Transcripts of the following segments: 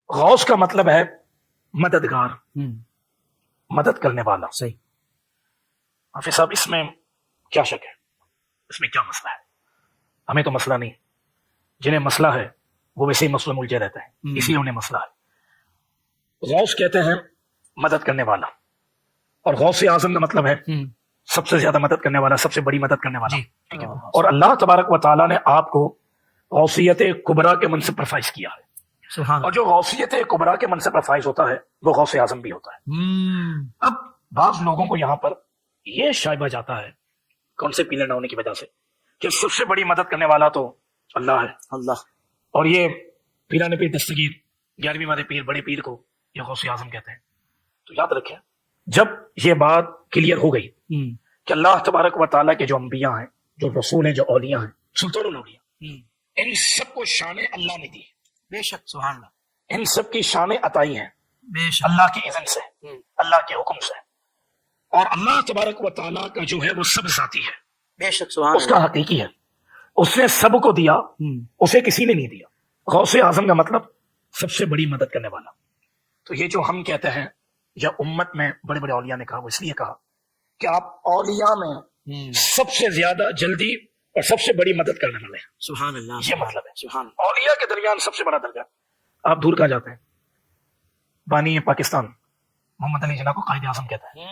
غوث کا مطلب ہے مددگار، مدد کرنے والا. صحیح. حافظ صاحب اس میں کیا شک ہے؟ اس میں کیا مسئلہ ہے؟ ہمیں تو مسئلہ نہیں، جنہیں مسئلہ ہے وہ ویسے ہی مسئلہ ملجھے رہتے ہیں، اسی لیے انہیں مسئلہ ہے. غوث کہتے ہیں مدد کرنے والا، اور غوث اعظم کا مطلب ہے سب سے زیادہ مدد کرنے والا، سب سے بڑی مدد کرنے والا. ٹھیک ہے. اور اللہ تبارک و تعالیٰ نے آپ کو غوثیت کبریٰ کے منصب پر فائز کیا ہے. اور جو غوثیت کبریٰ کے منصب پر فائز ہوتا ہے وہ غوث اعظم بھی ہوتا ہے. اب بعض لوگوں کو یہاں پر یہ شائبہ جاتا ہے کون سے پیلر نہ ہونے کی وجہ سے کہ سب سے بڑی مدد کرنے والا تو اللہ ہے، اللہ. اور یہ پیران پیر دستگیر 11ویں والے پیر بڑے پیر کو یہ غوث اعظم کہتے ہیں. تو یاد رکھیں جب یہ بات کلیئر ہو گئی کہ اللہ تبارک و تعالیٰ کے جو انبیاء ہیں، جو رسول ہیں، جو اولیاء ہیں، سلطان الاولیاء، ان سب کو شان اللہ نے دی. بے شک. سبحان اللہ. ان سب کی شان عطائی ہیں بے شک. اللہ کی اذن سے، اللہ کے حکم سے. اور اللہ تبارک و تعالیٰ کا جو ہے وہ سب ذاتی ہے، بے شک. سبحان اس کا حقیقی ہے. اس نے سب کو دیا، اسے کسی نے نہیں دیا. غوث اعظم کا مطلب سب سے بڑی مدد کرنے والا. تو یہ جو ہم کہتے ہیں یا امت میں بڑے بڑے اولیاء نے کہا، وہ اس لیے کہا کہ آپ اولیاء میں سب سے زیادہ جلدی اور سب سے بڑی مدد کرنے والے ہیں. سبحان اللہ. یہ مطلب ہے. سبحان اللہ. اولیاء کے درمیان سب سے بڑا درجہ. آپ دور کہاں جاتے ہیں؟ بانی پاکستان محمد علی جناح کو قائد اعظم کہتا ہے.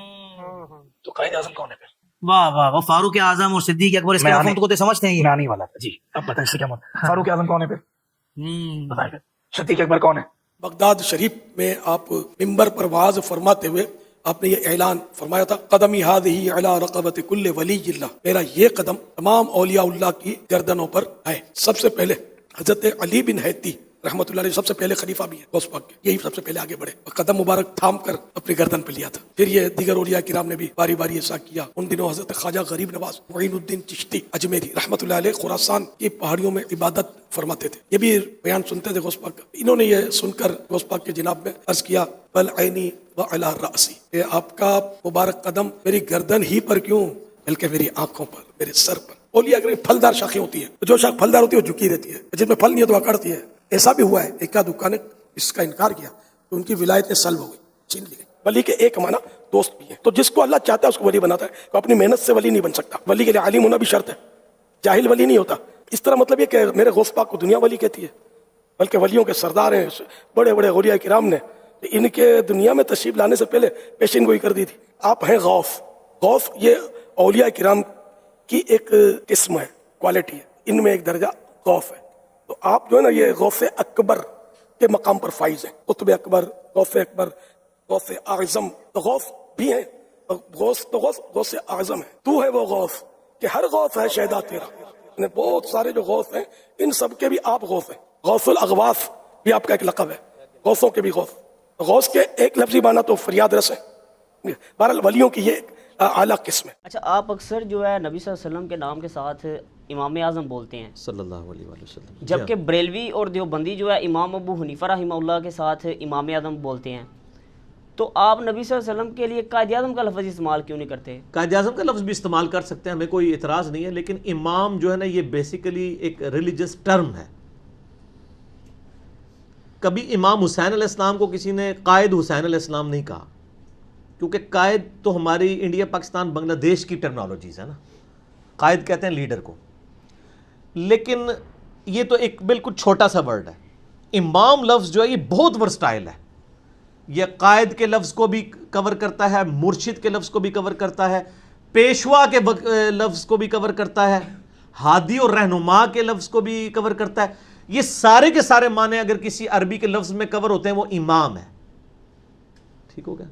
تو قائد اعظم کون ہے پھر؟ واہ واہ واہ. فاروق اعظم اور صدیق اکبر اس کے مفہوم کو تو سمجھتے ہیں یہ. میں آنے والا تھا. جی اب بتائیں اس سے کیا مطلب؟ فاروق اعظم کون ہے پھر؟ بتائیں پھر. صدیق اکبر کون ہے؟ بغداد شریف میں آپ ممبر پر واعظ فرماتے ہوئے آپ نے یہ اعلان فرمایا تھا، قدمی ہذہ علی رقبۃ کل ولی اللہ، میرا یہ قدم تمام اولیاء اللہ کی گردنوں پر ہے. سب سے پہلے حضرت علی بن حیتی رحمۃ اللہ علیہ سب سے پہلے خلیفہ بھی ہے غوث پاک کے، یہی سب سے پہلے آگے بڑھے اور قدم مبارک تھام کر اپنی گردن پہ لیا تھا. پھر یہ دیگر اولیاء کرام نے بھی باری باری ایسا کیا. ان دنوں حضرت خواجہ غریب نواز معین الدین چشتی اجمیری رحمۃ اللہ علیہ خراسان کی پہاڑیوں میں عبادت فرماتے تھے. یہ بھی بیان سنتے تھے غوث پاک کا. انہوں نے یہ سن کر غوث پاک کے جناب میں عرض کیا، بل عینی وعلی رأسی، کہ آپ کا مبارک قدم میری گردن ہی پر کیوں بلکہ میری آنکھوں پر، میرے سر پر. اولیاء کرام پھلدار شاخیں ہوتی ہیں، جو شاخ پھلدار ہوتی ہے وہ جھکی رہتی ہے، جس میں پھل نہیں ہے تو اکڑتی ہے. ایسا بھی ہوا ہے ایک دکان نے اس کا انکار کیا تو ان کی ولایت سلب ہو گئی، چھین لی گئی. ولی کے ایک معنی دوست بھی ہے. تو جس کو اللہ چاہتا ہے اس کو ولی بناتا ہے. تو اپنی محنت سے ولی نہیں بن سکتا. ولی کے لیے عالم ہونا بھی شرط ہے، جاہل ولی نہیں ہوتا. اس طرح مطلب یہ کہ میرے غوث پاک کو دنیا ولی کہتی ہے، بلکہ ولیوں کے سردار ہیں بڑے بڑے اولیاء کرام نے ان کے دنیا میں تشریف لانے سے پہلے پیشین گوئی کر دی تھی. آپ ہیں غوث. غوث یہ اولیاء کرام کی ایک قسم ہے، کوالٹی ہے. ان میں ایک درجہ غوث ہے. تو آپ جو ہے نا یہ غوث اکبر کے مقام پر فائز ہیں. قطب اکبر، غوث اکبر، غوث اعظم. تو غوث بھی ہیں، غوث اعظم ہے. تو ہے وہ غوث کہ ہر غوث ہے شہدا تیرا. بہت سارے جو غوث ہیں ان سب کے بھی آپ غوث ہیں. غوث الاغواث بھی آپ کا ایک لقب ہے، غوثوں کے بھی غوث. غوث کے ایک لفظی معنی تو فریاد رس ہے. بہرحال ولیوں کی یہ اعلیٰ قسم ہے. اچھا، آپ اکثر جو ہے نبی صلی اللہ علیہ وسلم کے نام کے ساتھ امام اعظم بولتے ہیں صلی اللہ علیہ وآلہ وسلم، جبکہ بریلوی اور دیوبندی جو ہے امام ابو حنیفہ رحمہ اللہ کے ساتھ امام اعظم بولتے ہیں. تو آپ نبی صلی اللہ علیہ وسلم کے لیے قائد اعظم کا لفظ استعمال کیوں نہیں کرتے؟ قائد اعظم کا لفظ بھی استعمال کر سکتے ہیں، ہمیں کوئی اعتراض نہیں ہے، لیکن امام جو ہے نا یہ بیسیکلی ایک ریلیجس ٹرم ہے. کبھی امام حسین علیہ السلام کو کسی نے قائد حسین علیہ السلام نہیں کہا، کیونکہ قائد تو ہماری انڈیا پاکستان بنگلہ دیش کی ٹرمنالوجیز ہے نا، قائد کہتے ہیں لیڈر کو. لیکن یہ تو ایک بالکل چھوٹا سا ورڈ ہے. امام لفظ جو ہے یہ بہت ورسٹائل ہے. یہ قائد کے لفظ کو بھی کور کرتا ہے، مرشد کے لفظ کو بھی کور کرتا ہے، پیشوا کے لفظ کو بھی کور کرتا ہے، ہادی اور رہنما کے لفظ کو بھی کور کرتا ہے. یہ سارے کے سارے معنی اگر کسی عربی کے لفظ میں کور ہوتے ہیں وہ امام ہے. ٹھیک ہو گیا؟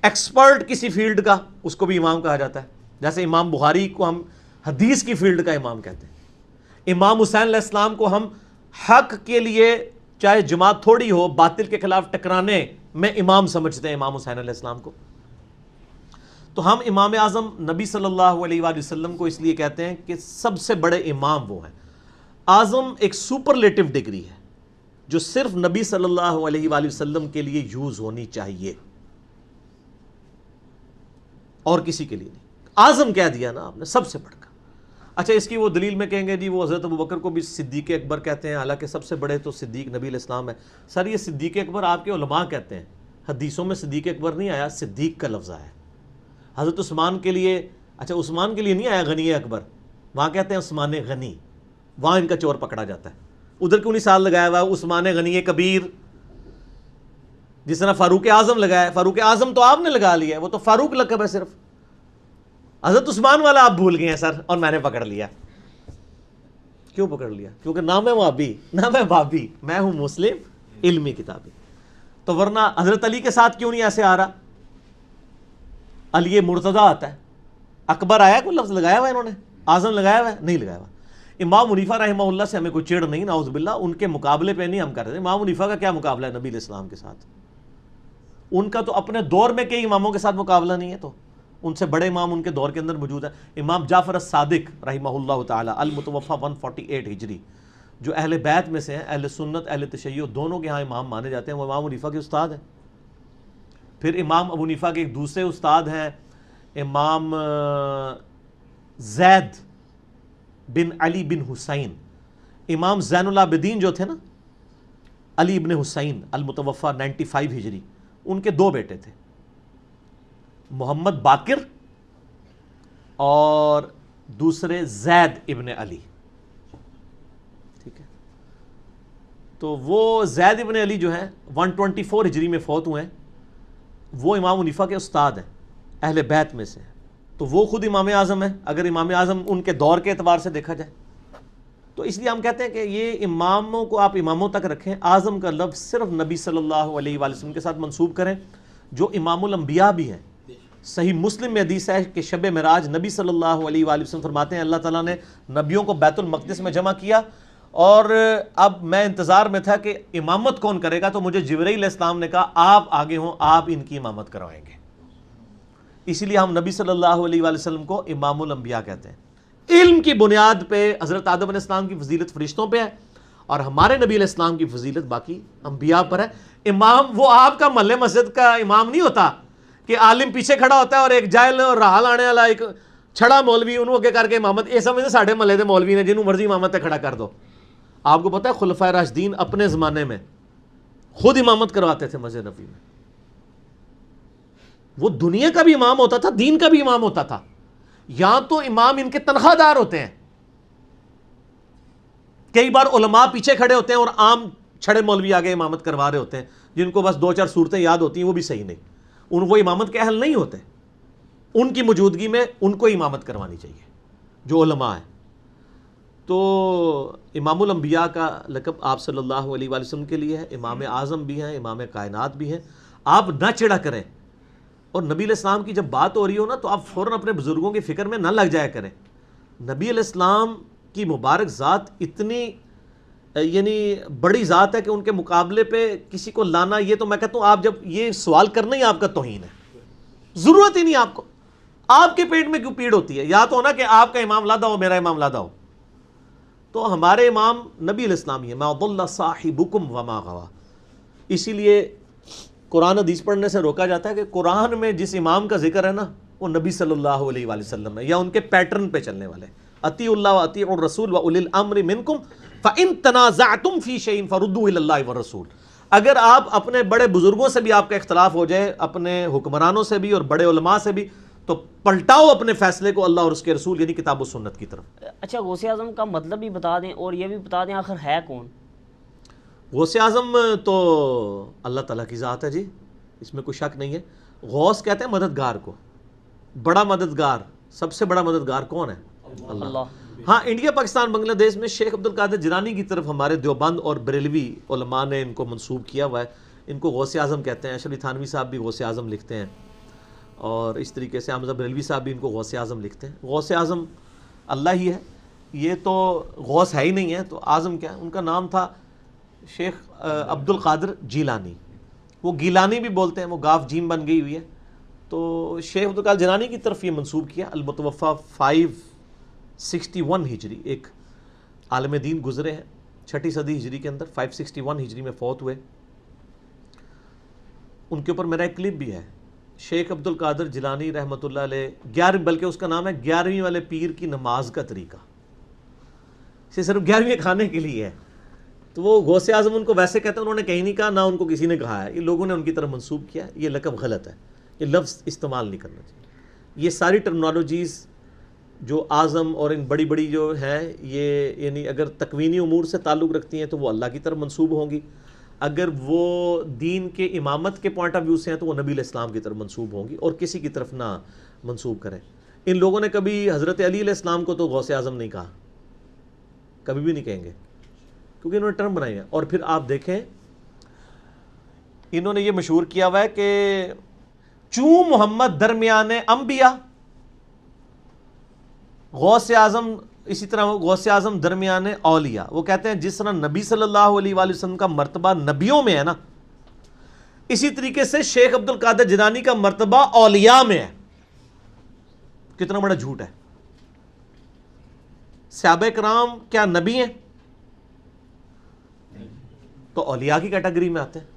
ایکسپرٹ کسی فیلڈ کا اس کو بھی امام کہا جاتا ہے. جیسے امام بخاری کو ہم حدیث کی فیلڈ کا امام کہتے ہیں. امام حسین علیہ السلام کو ہم حق کے لیے چاہے جماعت تھوڑی ہو باطل کے خلاف ٹکرانے میں امام سمجھتے ہیں امام حسین علیہ السلام کو. تو ہم امام اعظم نبی صلی اللہ علیہ وآلہ وسلم کو اس لیے کہتے ہیں کہ سب سے بڑے امام وہ ہیں. اعظم ایک سپرلیٹو ڈگری ہے جو صرف نبی صلی اللہ علیہ وآلہ وسلم کے لیے یوز ہونی چاہیے اور کسی کے لیے نہیں. اعظم کہہ دیا نا آپ نے، سب سے بڑھ کر. اچھا اس کی وہ دلیل میں کہیں گے جی وہ حضرت ابوبکر کو بھی صدیق اکبر کہتے ہیں، حالانکہ سب سے بڑے تو صدیق نبی علیہ السلام ہے. سر یہ صدیق اکبر آپ کے علماء کہتے ہیں، حدیثوں میں صدیق اکبر نہیں آیا، صدیق کا لفظ آیا. حضرت عثمان کے لیے، اچھا عثمان کے لیے نہیں آیا غنی اکبر، وہاں کہتے ہیں عثمان غنی، وہاں ان کا چور پکڑا جاتا ہے. ادھر کیوں نہیں سال لگایا ہوا عثمان غنی کبیر، جس طرح فاروق اعظم لگایا ہے. فاروق اعظم تو آپ نے لگا لیا ہے، وہ تو فاروق لقب ہے صرف. حضرت عثمان والا آپ بھول گئے ہیں سر، اور میں نے پکڑ لیا. کیوں پکڑ لیا؟ کیونکہ نہ میں وہابی نہ میں بابی، میں ہوں مسلم علمی کتابی. تو ورنہ حضرت علی کے ساتھ کیوں نہیں ایسے آ رہا؟ علی مرتضی آتا ہے، اکبر آیا کوئی لفظ لگایا ہوا انہوں نے؟ اعظم لگایا ہوا ہے؟ نہیں لگایا ہوا. امام حنیفہ رحمہ اللہ سے ہمیں کوئی چڑ نہیں، نعوذ باللہ، ان کے مقابلے پہ نہیں ہم کر رہے. امام حنیفہ کا کیا مقابلہ ہے نبی علیہ السلام کے ساتھ؟ ان کا تو اپنے دور میں کئی اماموں کے ساتھ مقابلہ نہیں ہے، تو ان سے بڑے امام ان کے دور کے اندر موجود ہیں. امام جعفر الصادق رحمہ اللہ تعالی المتوفی 148 ہجری، جو اہل بیت میں سے ہیں، اہل سنت اہل تشیع دونوں کے ہاں امام مانے جاتے ہیں، وہ امام حنیفہ کے استاد ہیں. پھر امام ابو حنیفہ کے ایک دوسرے استاد ہیں امام زید بن علی بن حسین. امام زین العابدین جو تھے نا، علی بن حسین المتوفی 95 ہجری، ان کے دو بیٹے تھے، محمد باقر اور دوسرے زید ابن علی. ٹھیک ہے، تو وہ زید ابن علی جو ہیں 124 ہجری میں فوت ہوئے ہیں، وہ امام حنیفہ کے استاد ہیں، اہل بیت میں سے. تو وہ خود امام اعظم ہیں اگر امام اعظم ان کے دور کے اعتبار سے دیکھا جائے. تو اس لیے ہم کہتے ہیں کہ یہ اماموں کو آپ اماموں تک رکھیں، اعظم کا لفظ صرف نبی صلی اللہ علیہ وآلہ وسلم کے ساتھ منسوب کریں، جو امام الانبیاء بھی ہیں. صحیح مسلم میں حدیث ہے کہ شب معراج نبی صلی اللہ علیہ وآلہ وسلم فرماتے ہیں اللہ تعالیٰ نے نبیوں کو بیت المقدس میں جمع کیا، اور اب میں انتظار میں تھا کہ امامت کون کرے گا، تو مجھے جبرائیل علیہ السلام نے کہا آپ آگے ہوں، آپ ان کی امامت کروائیں گے. اسی لیے ہم نبی صلی اللہ علیہ وآلہ وسلم کو امام الانبیاء کہتے ہیں. علم کی بنیاد پہ حضرت آدم علیہ السلام کی فضیلت فرشتوں پہ ہے، اور ہمارے نبی علیہ السلام کی فضیلت باقی انبیاء پر ہے. امام وہ آپ کا محلے مسجد کا امام نہیں ہوتا کہ عالم پیچھے کھڑا ہوتا ہے اور ایک جاہل اور راہ لانے والا ایک چھڑا مولوی انہوں اگے کر کے امامت. یہ سمجھتے ساڑھے محلے دے مولوی نے جنہوں مرضی امامت کھڑا کر دو. آپ کو پتہ ہے خلفائے راشدین اپنے زمانے میں خود امامت کرواتے تھے مسجد نبوی میں. وہ دنیا کا بھی امام ہوتا تھا، دین کا بھی امام ہوتا تھا. یہاں تو امام ان کے تنخواہ دار ہوتے ہیں. کئی بار علماء پیچھے کھڑے ہوتے ہیں اور عام چھڑے مولوی آگے امامت کروا رہے ہوتے ہیں، جن کو بس 2-4 صورتیں یاد ہوتی ہیں، وہ بھی صحیح نہیں، وہ امامت کے اہل نہیں ہوتے. ان کی موجودگی میں ان کو امامت کروانی چاہیے جو علماء ہیں. تو امام الانبیاء کا لقب آپ صلی اللہ علیہ وآلہ وسلم کے لیے ہے. امام اعظم بھی ہیں، امام کائنات بھی ہیں. آپ نہ چڑھا کریں، اور نبی علیہ السلام کی جب بات ہو رہی ہو نا تو آپ فوراً اپنے بزرگوں کی فکر میں نہ لگ جایا کریں. نبی علیہ السلام کی مبارک ذات اتنی یعنی بڑی ذات ہے کہ ان کے مقابلے پہ کسی کو لانا، یہ تو میں کہتا ہوں آپ جب یہ سوال کرنا ہی آپ کا توہین ہے. ضرورت ہی نہیں آپ کو. آپ کے پیٹ میں کیوں پیڑ ہوتی ہے؟ یا تو ہونا کہ آپ کا امام لادا ہو، میرا امام لادا ہو. تو ہمارے امام نبی علیہ السلام ہی ہے. ما ضل صاحبکم وما غوا. اسی لیے قرآن حدیث پڑھنے سے روکا جاتا ہے کہ قرآن میں جس امام کا ذکر ہے نا وہ نبی صلی اللہ علیہ وآلہ وسلم ہے، یا ان کے پیٹرن پہ چلنے والے. اطیعوا اللہ واطیعوا الرسول واولی الامر منکم فان تنازعتم فی شیء فردوہ الی اللہ والرسول. اگر آپ اپنے بڑے بزرگوں سے بھی آپ کا اختلاف ہو جائے، اپنے حکمرانوں سے بھی اور بڑے علماء سے بھی، تو پلٹاؤ اپنے فیصلے کو اللہ اور اس کے رسول یعنی کتاب و سنت کی طرف. اچھا غوث اعظم کا مطلب بھی بتا دیں، اور یہ بھی بتا دیں آخر ہے کون؟ غوث اعظم تو اللہ تعالیٰ کی ذات ہے جی، اس میں کوئی شک نہیں ہے. غوث کہتے ہیں مددگار کو. بڑا مددگار، سب سے بڑا مددگار کون ہے؟ اللہ. ہاں انڈیا پاکستان بنگلہ دیش میں شیخ عبد القادر جیلانی کی طرف ہمارے دیوبند اور بریلوی علماء نے ان کو منسوب کیا ہوا ہے. ان کو غوث اعظم کہتے ہیں. اشرف علی تھانوی صاحب بھی غوث اعظم لکھتے ہیں، اور اس طریقے سے حمزہ بریلوی صاحب بھی ان کو غوث اعظم لکھتے ہیں. غوث اعظم اللہ ہی ہے، یہ تو غوث ہے ہی نہیں ہے، تو اعظم کیا ہے؟ ان کا نام تھا شیخ عبد القادر جیلانی. وہ گیلانی بھی بولتے ہیں، وہ گاف جیم بن گئی ہوئی ہے. تو شیخ عبد القادر جیلانی کی طرف یہ منسوب کیا. المتوفی 561 ہجری، ایک عالم دین گزرے ہیں 6ٹھی صدی ہجری کے اندر، 561 ہجری میں فوت ہوئے. ان کے اوپر میرا ایک کلپ بھی ہے شیخ عبد القادر جیلانی رحمۃ اللہ علیہ 11 بلکہ اس کا نام ہے 11ویں والے پیر کی نماز کا طریقہ، اسے صرف 11ویں کھانے کے لیے ہے. تو وہ غوث اعظم ان کو ویسے کہتے ہیں، انہوں نے کہیں نہیں کہا، نہ ان کو کسی نے کہا ہے، یہ لوگوں نے ان کی طرف منسوب کیا. یہ لقب غلط ہے، یہ لفظ استعمال نہیں کرنا چاہیے. یہ ساری ٹرمنالوجیز جو اعظم اور ان بڑی بڑی جو ہیں، یہ یعنی اگر تکوینی امور سے تعلق رکھتی ہیں تو وہ اللہ کی طرف منسوب ہوں گی، اگر وہ دین کے امامت کے پوائنٹ آف ویو سے ہیں تو وہ نبی علیہ السلام کی طرف منسوب ہوں گی، اور کسی کی طرف نہ منسوب کریں. ان لوگوں نے کبھی حضرت علی علیہ السلام کو تو غوث اعظم نہیں کہا، کبھی بھی نہیں کہیں گے، کیونکہ انہوں نے ٹرم بنائی ہے. اور پھر آپ دیکھیں انہوں نے یہ مشہور کیا ہوا ہے کہ چوں محمد درمیان انبیاء، غوث اعظم اسی طرح غوث اعظم درمیان اولیاء. وہ کہتے ہیں جس طرح نبی صلی اللہ علیہ وآلہ وسلم کا مرتبہ نبیوں میں ہے نا، اسی طریقے سے شیخ عبد القادر جیلانی کا مرتبہ اولیاء میں ہے. کتنا بڑا جھوٹ ہے. صحابہ کرام کیا نبی ہیں؟ تو اولیاء کی کیٹیگری میں آتے ہیں.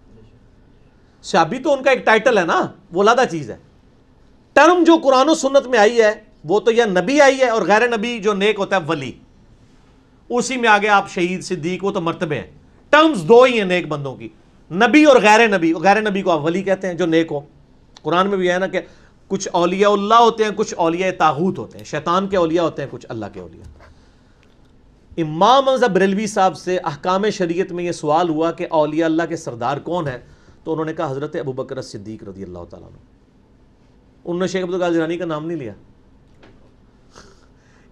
صحابی تو ان کا ایک ٹائٹل ہے نا، وہ علیحدہ چیز ہے. ٹرم جو قرآن و سنت میں آئی ہے وہ تو یا نبی آئی ہے، اور غیر نبی جو نیک ہوتا ہے ولی، اسی میں آگے آپ شہید صدیق، وہ تو مرتبے ہیں. ٹرمز دو ہی ہیں نیک بندوں کی، نبی اور غیر نبی. غیر نبی کو آپ ولی کہتے ہیں جو نیک ہو. قرآن میں بھی ہے نا کہ کچھ اولیاء اللہ ہوتے ہیں، کچھ اولیاء طاغوت ہوتے ہیں، شیطان کے اولیاء ہوتے ہیں، کچھ اللہ کے اولیاء. امام حمزہ بریلوی صاحب سے احکام شریعت میں یہ سوال ہوا کہ اولیاء اللہ کے سردار کون ہے، تو انہوں نے کہا حضرت ابو بکر صدیق رضی اللہ تعالیٰ عنہ. انہوں نے شیخ عبد القادر جیلانی کا نام نہیں لیا.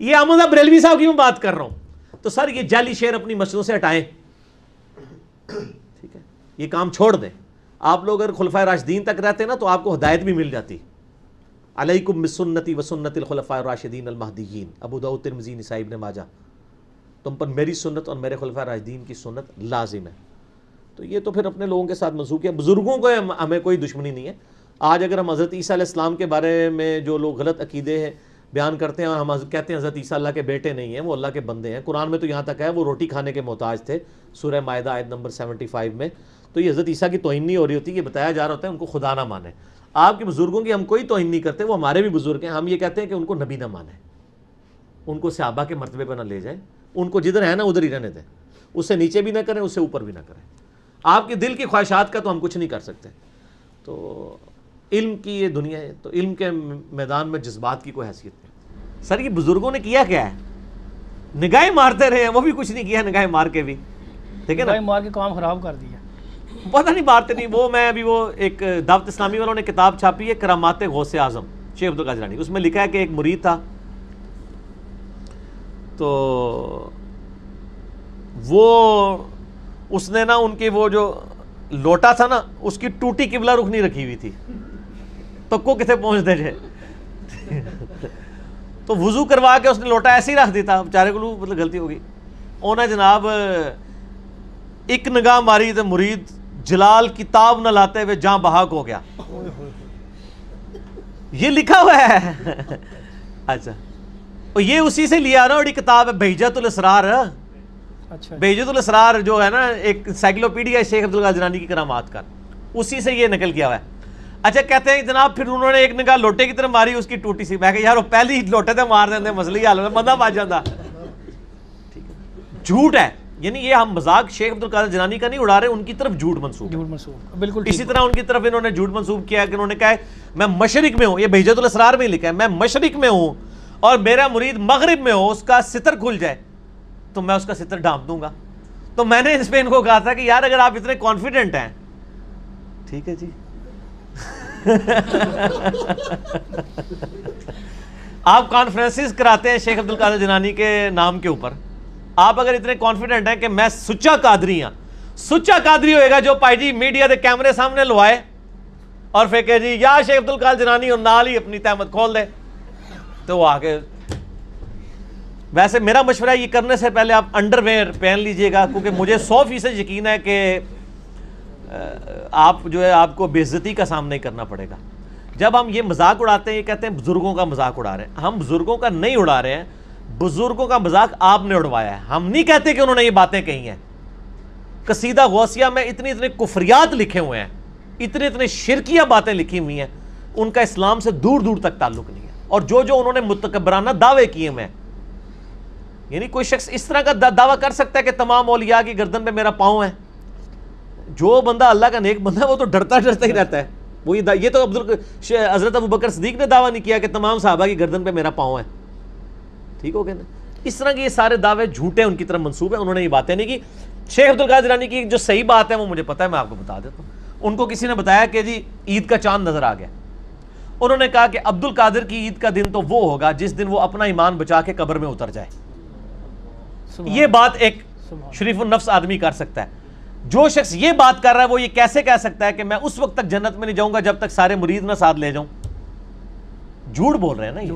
یہ حمزہ بریلوی صاحب کی میں بات کر رہا ہوں. تو سر یہ جعلی شعر اپنی مسجدوں سے ہٹائیں، ٹھیک ہے، یہ کام چھوڑ دیں. آپ لوگ اگر خلفائے راشدین تک رہتے نا تو آپ کو ہدایت بھی مل جاتی. علیکم بسنتی وسنت الخلفاء الراشدین المہدیین، ابو داؤد ترمذی نسائی ابن ماجہ. تم پر میری سنت اور میرے خلفائے راشدین کی سنت لازم ہے. تو یہ تو پھر اپنے لوگوں کے ساتھ منسوخ کیا. بزرگوں کو ہمیں کوئی دشمنی نہیں ہے. آج اگر ہم حضرت عیسیٰ علیہ السلام کے بارے میں جو لوگ غلط عقیدے ہیں بیان کرتے ہیں، اور ہم کہتے ہیں حضرت عیسیٰ اللہ کے بیٹے نہیں ہیں، وہ اللہ کے بندے ہیں. قرآن میں تو یہاں تک ہے وہ روٹی کھانے کے محتاج تھے، سورہ مائدہ آیت نمبر 75 میں. تو یہ حضرت عیسیٰ کی توہین نہیں ہو رہی ہوتی، یہ بتایا جا رہا ہوتا ہے ان کو خدا نہ مانے. آپ کے بزرگوں کی ہم کوئی توہین نہیں کرتے، وہ ہمارے بھی بزرگ ہیں. ہم یہ کہتے ہیں کہ ان کو نبی نہ مانیں، ان کو صحابہ کے مرتبے پہ نہ لے جائیں، ان کو جدھر ہے نا ادھر ہی رہنے دیں. اس سے نیچے بھی نہ کریں، اس سے اوپر بھی نہ کریں. آپ کے دل کی خواہشات کا تو ہم کچھ نہیں کر سکتے. تو علم کی یہ دنیا ہے، تو علم کے میدان میں جذبات کی کوئی حیثیت نہیں. سر یہ بزرگوں نے کیا کیا ہے؟ نگاہیں مارتے رہے ہیں، وہ بھی کچھ نہیں کیا نگاہیں مار کے بھی، ٹھیک ہے نا، مار کے کام خراب کر دیا. پتہ نہیں مارتے نہیں. وہ میں ابھی وہ ایک دعوت اسلامی والوں نے کتاب چھاپی ہے کرامات غوث اعظم شیخ عبد القادر جیلانی. اس میں لکھا ہے کہ ایک مرید تھا، تو وہ اس نے نا ان کی وہ جو لوٹا تھا نا اس کی ٹوٹی قبلہ رخ نہیں رکھی ہوئی تھی، تو کو کتنے پہنچ دے جائے. تو وضو کروا کے اس نے لوٹا ایسے ہی رکھ دیتا، بیچارے کو مطلب غلطی ہوگی. انہیں جناب ایک نگاہ ماری تو مرید جلال کتاب نہ لاتے ہوئے جاں بحق ہو گیا. یہ لکھا ہوا ہے. اچھا یہ اسی سے لیا نا، اور یہ کتاب ہے بہجت الاسرار. بہجت الاسرار جو ہے نا ایک انسائکلوپیڈیا شیخ عبد القادر جیلانی کی کرامات کا، اسی سے یہ نقل کیا ہوا ہے. اچھا کہتے ہیں جناب پھر انہوں نے ایک نگاہ لوٹے کی طرف ماری، اس کی ٹوٹی سی. میں کہ یار وہ پہلی لوٹے تھے مار دیندے، مسئلہ ہی حل ہوتا، بندہ بچ جاتا. ٹھیک ہے، جھوٹ ہے. یعنی یہ ہم مذاق شیخ عبد القادر جیلانی کا نہیں اڑا رہے، ان کی طرف جھوٹ منسوب بالکل. اسی طرح ان کی طرف انہوں نے جھوٹ منسوب کیا کہ انہوں نے کہا ہے میں مشرق میں ہوں. یہ بہجت الاسرار میں لکھا ہے میں مشرق میں ہوں اور میرا مرید مغرب میں ہو، اس کا ستر کھل جائے تو میں اس کا ستر ڈھانپ دوں گا. تو میں نے اس پہ ان کو کہا تھا کہ یار اگر آپ اتنے کانفیڈنٹ ہیں، ٹھیک ہے جی، آپ کانفرنسز کراتے ہیں شیخ عبد القادر جیلانی کے نام کے اوپر، آپ اگر اتنے کانفیڈنٹ ہیں کہ میں سچا قادری ہوں، سچا قادری ہوئے گا جو پائی جی میڈیا دے کیمرے سامنے لوائے اور پھر کہ جی یا شیخ عبد القادر جیلانی اور نال ہی اپنی تہمت کھول دے، تو وہ آگے. ویسے میرا مشورہ یہ کرنے سے پہلے آپ انڈر ویئر پہن لیجئے گا، کیونکہ مجھے 100% یقین ہے کہ آپ جو ہے آپ کو بے عزتی کا سامنا کرنا پڑے گا. جب ہم یہ مذاق اڑاتے ہیں، یہ کہتے ہیں بزرگوں کا مذاق اڑا رہے ہیں. ہم بزرگوں کا نہیں اڑا رہے ہیں، بزرگوں کا مذاق آپ نے اڑوایا ہے. ہم نہیں کہتے کہ انہوں نے یہ باتیں کہی ہیں. قصیدہ غوثیہ میں اتنے کفریات لکھے ہوئے ہیں، اتنے شرکیہ باتیں لکھی ہوئی ہیں ان کا اسلام سے دور دور تک تعلق نہیں ہے. اور جو انہوں نے متکبرانہ دعوے کیے میں، یعنی کوئی شخص اس طرح کا دعویٰ کر سکتا ہے کہ تمام اولیاء کی گردن پہ میرا پاؤں ہے. جو بندہ اللہ کا نیک بندہ ہے وہ تو ڈرتا ہی رہتا ہے. وہ یہ تو حضرت ابوبکر صدیق نے دعویٰ نہیں کیا کہ تمام صحابہ کی گردن پہ میرا پاؤں ہے. ٹھیک ہو گیا نا. اس طرح کے یہ سارے دعوے جھوٹے ان کی طرف منسوب ہیں. انہوں نے یہ باتیں نہیں کی. شیخ عبد القادر جیلانی کی جو صحیح بات ہے وہ مجھے پتہ ہے، میں آپ کو بتا دیتا ہوں. ان کو کسی نے بتایا کہ جی عید کا چاند نظر آ گیا. انہوں نے کہا کہ عبد القادر کی عید کا دن تو وہ ہوگا جس دن وہ اپنا ایمان بچا کے قبر میں اتر جائے. یہ بات ایک شریف النفس آدمی کر سکتا ہے. جو شخص یہ بات کر رہا ہے وہ یہ کیسے کہہ سکتا ہے کہ میں اس وقت تک جنت میں نہیں جاؤں گا جب تک سارے مرید نہ ساتھ لے جاؤں؟ جھوٹ بول رہے ہیں نا یہ.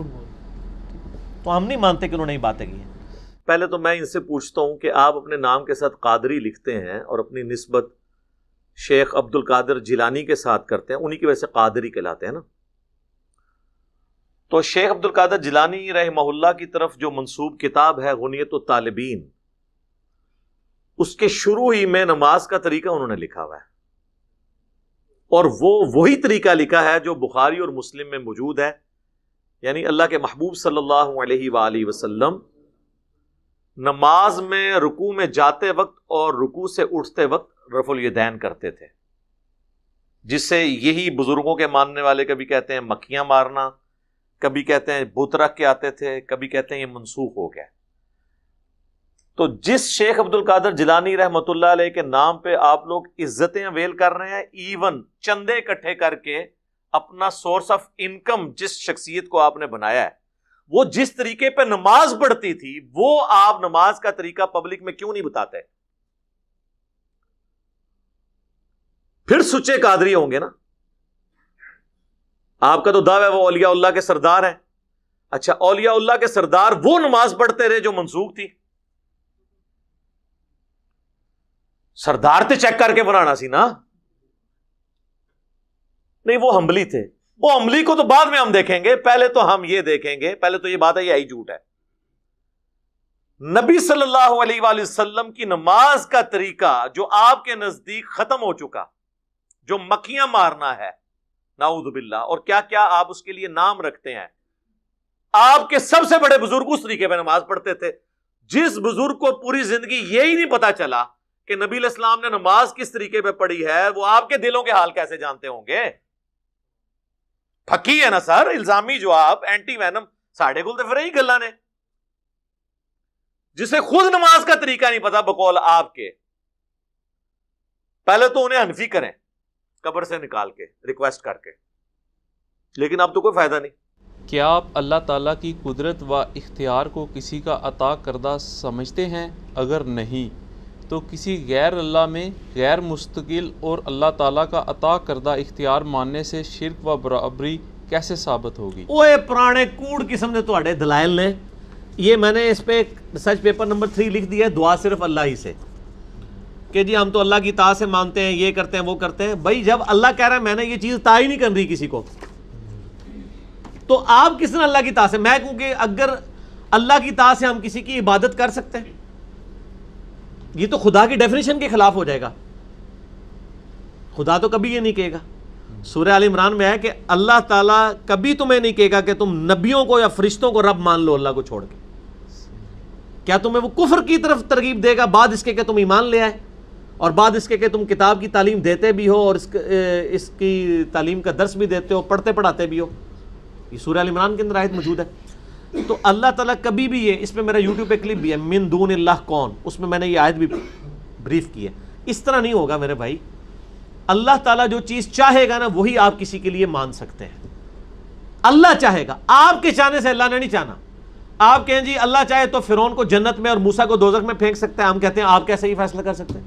تو ہم نہیں مانتے کہ انہوں نے یہ باتیں کی ہیں. پہلے تو میں ان سے پوچھتا ہوں کہ آپ اپنے نام کے ساتھ قادری لکھتے ہیں اور اپنی نسبت شیخ عبد القادر جیلانی کے ساتھ کرتے ہیں، انہی کی وجہ سے قادری کہلاتے ہیں نا. تو شیخ عبد القادر جیلانی رحمہ اللہ کی طرف جو منسوب کتاب ہے غنیت الطالبین، اس کے شروع ہی میں نماز کا طریقہ انہوں نے لکھا ہوا ہے. اور وہ وہی طریقہ لکھا ہے جو بخاری اور مسلم میں موجود ہے. یعنی اللہ کے محبوب صلی اللہ علیہ وآلہ وسلم نماز میں رکوع میں جاتے وقت اور رکوع سے اٹھتے وقت رفع الیدین کرتے تھے، جس سے یہی بزرگوں کے ماننے والے کبھی کہتے ہیں مکھیاں مارنا، کبھی کہتے ہیں بت رکھ کے آتے تھے، کبھی کہتے ہیں یہ منسوخ ہو گیا. تو جس شیخ عبد القادر جیلانی رحمۃ اللہ علیہ کے نام پہ آپ لوگ عزتیں اویل کر رہے ہیں، ایون چندے اکٹھے کر کے اپنا سورس آف انکم جس شخصیت کو آپ نے بنایا ہے، وہ جس طریقے پہ نماز پڑھتی تھی وہ آپ نماز کا طریقہ پبلک میں کیوں نہیں بتاتے؟ پھر سچے قادری ہوں گے نا. آپ کا تو دعویٰ ہے وہ اولیاء اللہ کے سردار ہیں. اچھا، اولیاء اللہ کے سردار وہ نماز پڑھتے رہے جو منسوخ تھی؟ سردار تے چیک کر کے بنانا سی نا. نہیں، وہ حنبلی تھے. وہ حنبلی کو تو بعد میں ہم دیکھیں گے، پہلے تو ہم یہ دیکھیں گے. پہلے تو یہ بات ہے یہ جھوٹ ہے. نبی صلی اللہ علیہ وآلہ وسلم کی نماز کا طریقہ جو آپ کے نزدیک ختم ہو چکا، جو مکھیاں مارنا ہے، نعوذ باللہ، اور کیا کیا آپ اس کے لیے نام رکھتے ہیں. آپ کے سب سے بڑے بزرگ اس طریقے پہ نماز پڑھتے تھے. جس بزرگ کو پوری زندگی یہی نہیں پتا چلا کہ نبی علیہ السلام نے نماز کس طریقے پہ پڑھی ہے، وہ آپ کے دلوں کے حال کیسے جانتے ہوں گے؟ پھکی ہے نا سر، الزامی جو آپ اینٹی وینم ساڑھے گل تو پھر یہی گلا نے، جسے خود نماز کا طریقہ نہیں پتا بقول آپ کے. پہلے تو انہیں حنفی کریں قبر سے نکال کے ریکویسٹ کر کے، لیکن اب تو کوئی فائدہ نہیں. کیا آپ اللہ تعالیٰ کی قدرت و اختیار کو کسی کا عطا کردہ سمجھتے ہیں؟ اگر نہیں تو کسی غیر اللہ میں غیر مستقل اور اللہ تعالیٰ کا عطا کردہ اختیار ماننے سے شرک و برابری کیسے ثابت ہوگی؟ اوے پرانے کوڑ قسم دے تواڈے دلائل نے. یہ میں نے اس پہ ریسرچ پیپر نمبر 3 لکھ دیا ہے، دعا صرف اللہ ہی سے، کہ جی ہم تو اللہ کی اطاعت سے مانتے ہیں، یہ کرتے ہیں وہ کرتے ہیں. بھائی جب اللہ کہہ رہا ہے میں نے یہ چیز اطاعت ہی نہیں کر رہی کسی کو، تو آپ کس نے اللہ کی اطاعت سے؟ میں کہوں کہ اگر اللہ کی اطاعت سے ہم کسی کی عبادت کر سکتے ہیں، یہ تو خدا کی ڈیفینیشن کے خلاف ہو جائے گا. خدا تو کبھی یہ نہیں کہے گا. سورہ آل عمران میں ہے کہ اللہ تعالیٰ کبھی تمہیں نہیں کہے گا کہ تم نبیوں کو یا فرشتوں کو رب مان لو اللہ کو چھوڑ کے. کیا تمہیں وہ کفر کی طرف ترغیب دے گا بعد اس کے کہ تم ایمان لے آئے، اور بعد اس کے کہ تم کتاب کی تعلیم دیتے بھی ہو اور اس کی تعلیم کا درس بھی دیتے ہو، پڑھتے پڑھاتے بھی ہو؟ یہ سورہ آل عمران کے اندر آیت موجود ہے. تو اللہ تعالیٰ کبھی بھی یہ، اس پہ میرا یوٹیوب پہ کلپ بھی ہے، من دون اللہ کون، اس میں نے یہ آیت بھی بریف کی ہے. اس طرح نہیں ہوگا میرے بھائی. اللہ تعالیٰ جو چیز چاہے گا نا وہی آپ کسی کے لیے مان سکتے ہیں. اللہ چاہے گا، آپ کے چاہنے سے اللہ نے نہیں چاہنا. آپ کہیں جی اللہ چاہے تو فرعون کو جنت میں اور موسیٰ کو دوزخ میں پھینک سکتے ہیں، ہم کہتے ہیں آپ کیسے یہ فیصلہ کر سکتے ہیں؟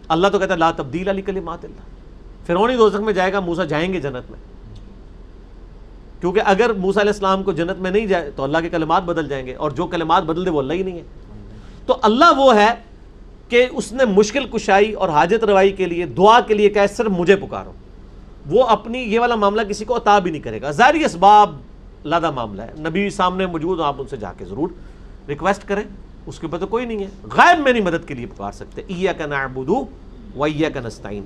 اللہ تو کہتا ہے لا تبدیل لکلمات اللہ. فرعون ہی دوزخ میں جائے گا، موسیٰ جائیں گے جنت میں. کیونکہ اگر موسیٰ علیہ السلام کو جنت میں نہیں جائے تو اللہ کے کلمات بدل جائیں گے، اور جو کلمات بدل دے وہ اللہ ہی نہیں ہے. تو اللہ وہ ہے کہ اس نے مشکل کشائی اور حاجت روائی کے لیے دعا کے لیے کہا صرف مجھے پکارو. وہ اپنی یہ والا معاملہ کسی کو عطا بھی نہیں کرے گا. ظاہری اسباب لادہ معاملہ ہے، نبی سامنے موجود، آپ ان سے جا کے ضرور ریکویسٹ کریں، اس کے اوپر تو کوئی نہیں ہے. غائب میں نہیں مدد کے لیے پکار سکتے. ایاک نعبد و ایاک نستعین.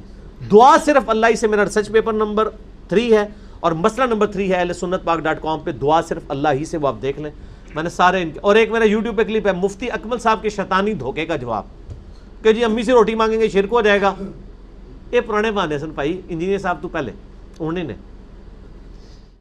دعا صرف اللہ ہی سے، میرا ریسرچ پیپر نمبر 3 ہے، اور مسئلہ نمبر 3 ہے ahlsunnatpak.com پہ دعا صرف اللہ ہی سے، وہ آپ دیکھ لیں، میں نے سارے اور ایک میرا یوٹیوب پہ کلپ ہے مفتی اکمل صاحب کے شیطانی دھوکے کا جواب کہ جی امی سے روٹی مانگیں گے شرک ہو جائے گا. یہ پرانے بہانے سن بھائی، انجینئر صاحب تو پہلے انہوں نے